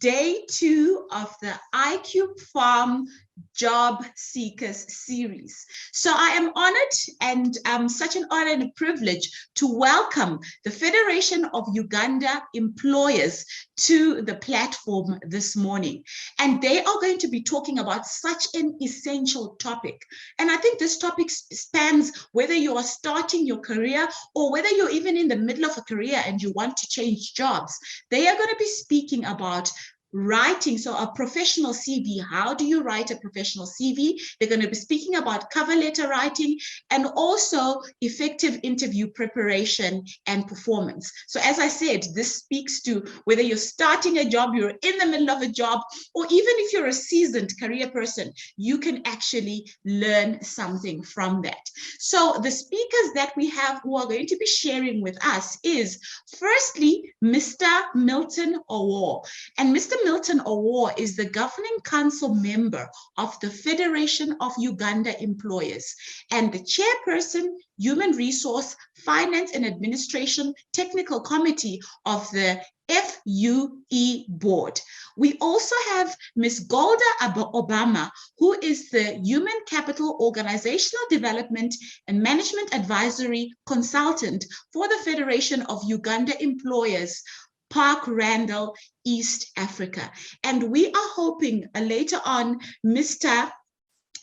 day 2 of the ICF Farm Job Seekers series. So I am honored and such an honor and a privilege to welcome the Federation of Uganda Employers to the platform this morning. And they are going to be talking about such an essential topic. And I think this topic spans whether you are starting your career or whether you're even in the middle of a career and you want to change jobs. They are going to be speaking about writing, so a professional CV. How do you write a professional CV? They're going to be speaking about cover letter writing and also effective interview preparation and performance. So as I said, this speaks to whether you're starting a job, you're in the middle of a job, or even if you're a seasoned career person, you can actually learn something from that. So the speakers that we have who are going to be sharing with us is firstly, Mr. Milton Owor. And Mr. Milton Owor is the governing council member of the Federation of Uganda Employers and the chairperson, Human Resource, Finance and Administration Technical Committee of the FUE board. We also have Ms. Golda Obama, who is the Human Capital Organizational Development and Management Advisory Consultant for the Federation of Uganda Employers, Park Randall, East Africa. And we are hoping later on Mr.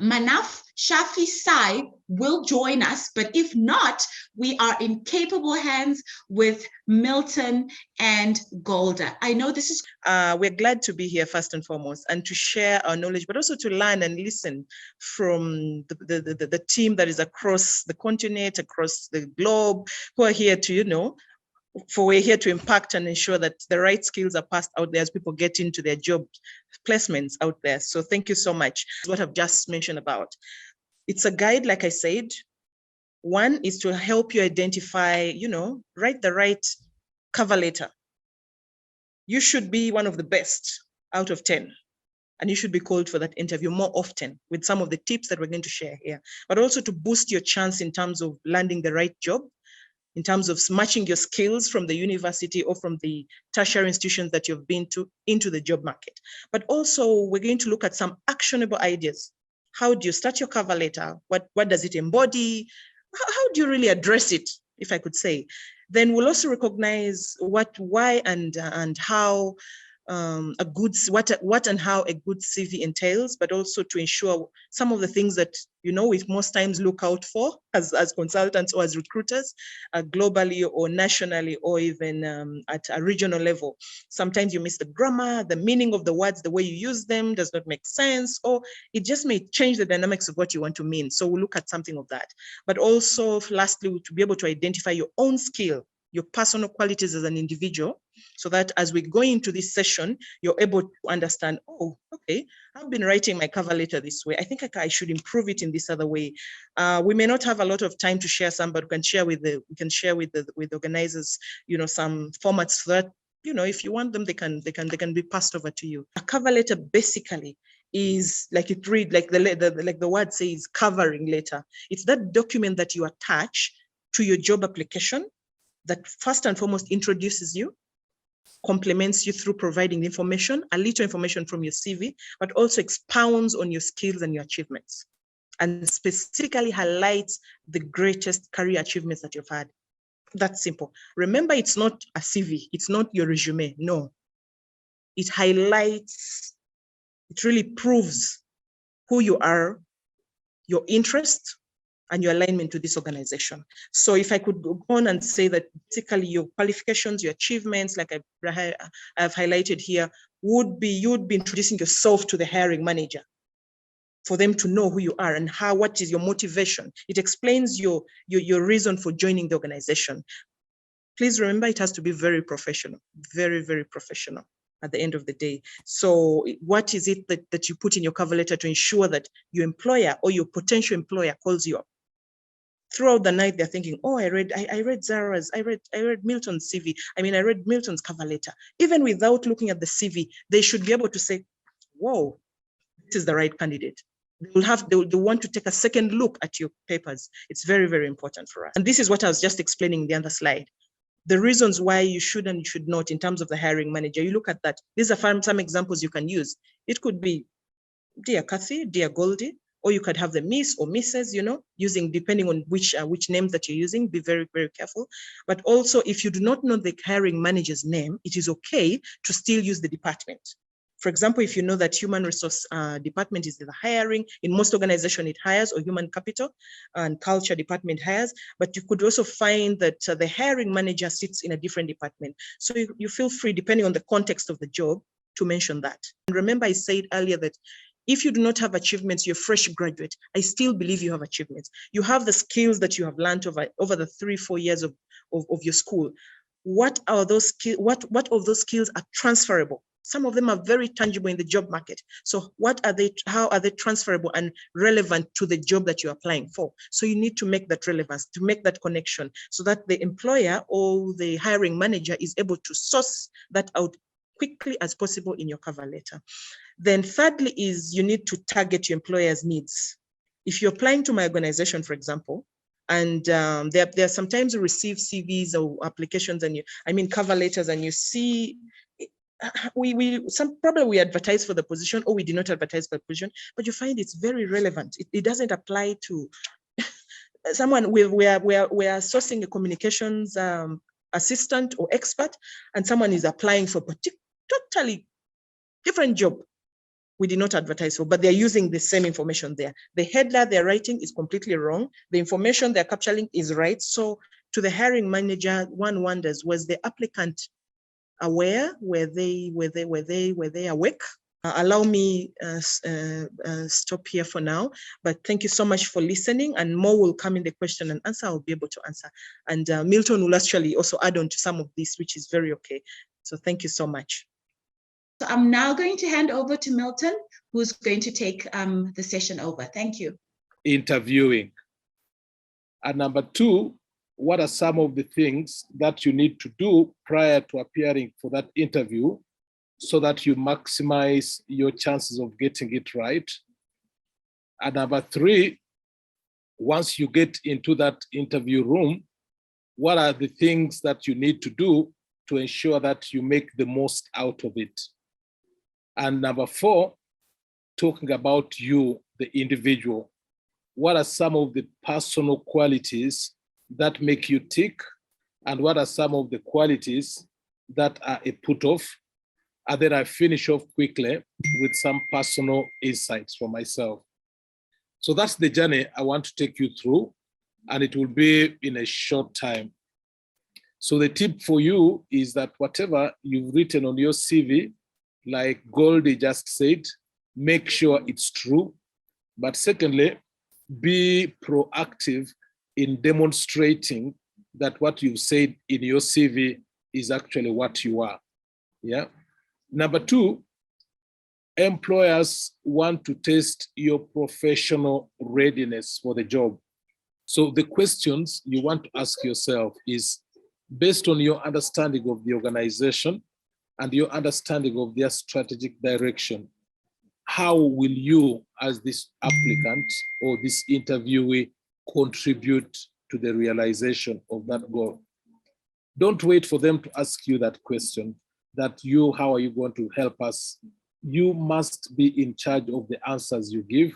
Manaf Shafi Sai will join us, but if not, we are in capable hands with Milton and Golda. I know this is... We're glad to be here first and foremost and to share our knowledge, but also to learn and listen from the team that is across the continent, across the globe, who are here to, we're here to impact and ensure that the right skills are passed out there as people get into their job placements out there. So thank you so much. What I've just mentioned about. It's a guide, like I said. One is to help you identify, write the right cover letter. You should be one of the best out of 10. And you should be called for that interview more often with some of the tips that we're going to share here, but also to boost your chance in terms of landing the right job, in terms of matching your skills from the university or from the tertiary institutions that you've been to into the job market. But also we're going to look at some actionable ideas. How do you start your cover letter? What does it embody? How do you really address it, if I could say? Then we'll also recognize why and how what and how a good CV entails, but also to ensure some of the things that we most times look out for as consultants or as recruiters, globally or nationally or even at a regional level. Sometimes you miss the grammar, the meaning of the words, the way you use them does not make sense, or it just may change the dynamics of what you want to mean. So we'll look at something of that. But also, lastly, to be able to identify your own skill, your personal qualities as an individual, so that as we go into this session, you're able to understand, oh, okay, I've been writing my cover letter this way. I think I should improve it in this other way. We may not have a lot of time to share some, but we can share with the organizers, some formats so that, if you want them, they can be passed over to you. A cover letter basically is like it read like the word says, covering letter. It's that document that you attach to your job application that first and foremost introduces you, complements you through providing information, a little information from your CV, but also expounds on your skills and your achievements, and specifically highlights the greatest career achievements that you've had. That's simple. Remember, it's not a CV, it's not your resume, no. It highlights, it really proves who you are, your interest, and your alignment to this organization. So if I could go on and say that basically your qualifications, your achievements, like I've highlighted here, you'd be introducing yourself to the hiring manager for them to know who you are and what is your motivation. It explains your reason for joining the organization. Please remember, it has to be very professional, very, very professional at the end of the day. So what is it that you put in your cover letter to ensure that your employer or your potential employer calls you up? Throughout the night, they're thinking, oh, I read Zara's, I read Milton's CV. I read Milton's cover letter. Even without looking at the CV, they should be able to say, whoa, this is the right candidate. They'll want to take a second look at your papers. It's very, very important for us. And this is what I was just explaining in the other slide. the reasons why you should and should not in terms of the hiring manager. You look at that. These are some examples you can use. It could be Dear Kathy, Dear Goldie, or you could have the Miss or Mrs., using depending on which names that you're using. Be very, very careful. But also, if you do not know the hiring manager's name, it is okay to still use the department. For example, if you know that human resource department is the hiring, in most organizations it hires, or human capital and culture department hires, but you could also find that the hiring manager sits in a different department. So you feel free, depending on the context of the job, to mention that. And remember, I said earlier that if you do not have achievements, you're a fresh graduate, I still believe you have achievements. You have the skills that you have learned over the 3-4 years of your school. What are those skills? What of those skills are transferable? Some of them are very tangible in the job market. So what are they? How are they transferable and relevant to the job that you're applying for? So you need to make that relevance, to make that connection, so that the employer or the hiring manager is able to source that out quickly as possible in your cover letter. Then thirdly is you need to target your employer's needs. If you're applying to my organization, for example, and there are sometimes you receive CVs or applications and cover letters, and you see probably we advertise for the position, or we did not advertise for the position, but you find it's very relevant. It doesn't apply to someone. We are sourcing a communications assistant or expert, and someone is applying for a totally different job we did not advertise for, but they're using the same information there. The headline they're writing is completely wrong. The information they're capturing is right. So to the hiring manager, one wonders, was the applicant aware? Were they awake? Allow me stop here for now, but thank you so much for listening, and more will come in the question and answer. I'll be able to answer. And Milton will actually also add on to some of this, which is very okay. So thank you so much. So I'm now going to hand over to Milton, who's going to take the session over. Thank you. Interviewing. And number 2, what are some of the things that you need to do prior to appearing for that interview so that you maximize your chances of getting it right? And number 3, once you get into that interview room, what are the things that you need to do to ensure that you make the most out of it? And number 4, talking about you, the individual. What are some of the personal qualities that make you tick? And what are some of the qualities that are a put-off? And then I finish off quickly with some personal insights for myself. So that's the journey I want to take you through, and it will be in a short time. So the tip for you is that whatever you've written on your CV, like Goldie just said, make sure it's true. But secondly, be proactive in demonstrating that what you've said in your CV is actually what you are. Yeah. Number 2, employers want to test your professional readiness for the job. So the questions you want to ask yourself is, based on your understanding of the organization and your understanding of their strategic direction, how will you, as this applicant or this interviewee, contribute to the realization of that goal? Don't wait for them to ask you that question, how are you going to help us? You must be in charge of the answers you give,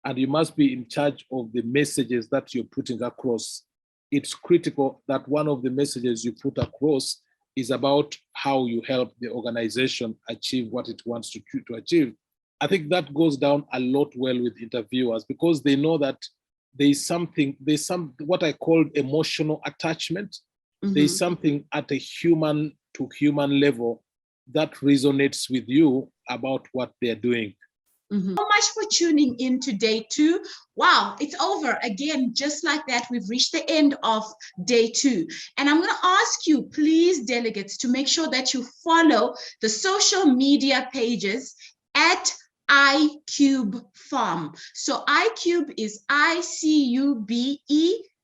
and you must be in charge of the messages that you're putting across. It's critical that one of the messages you put across is about how you help the organization achieve what it wants to achieve. I think that goes down a lot well with interviewers, because they know that there's what I call emotional attachment. Mm-hmm. There's something at a human to human level that resonates with you about what they're doing. Mm-hmm. So much for tuning in to day 2. Wow, it's over again. Just like that, we've reached the end of day 2. And I'm going to ask you, please, delegates, to make sure that you follow the social media pages at iCube Farm. So iCube is ICUBE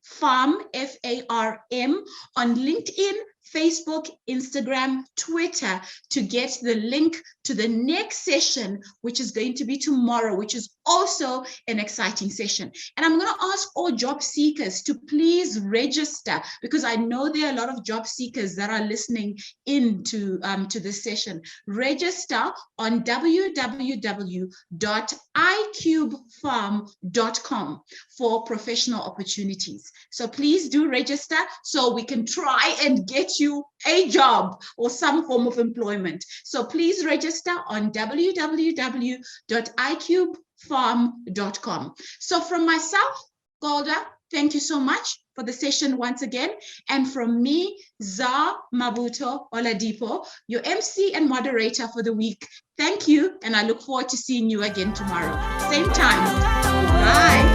Farm, FARM, on LinkedIn, Facebook, Instagram, Twitter to get the link to the next session, which is going to be tomorrow, which is also an exciting session. And I'm going to ask all job seekers to please register, because I know there are a lot of job seekers that are listening into to this session. Register on www.icubefarm.com for professional opportunities. So please do register so we can try and get you a job or some form of employment. So please register on www.icubefarm.com. So from myself, Golda, thank you so much for the session once again. And from me, Za Mabuto Oladipo, your MC and moderator for the week. Thank you, and I look forward to seeing you again tomorrow. Same time. Bye.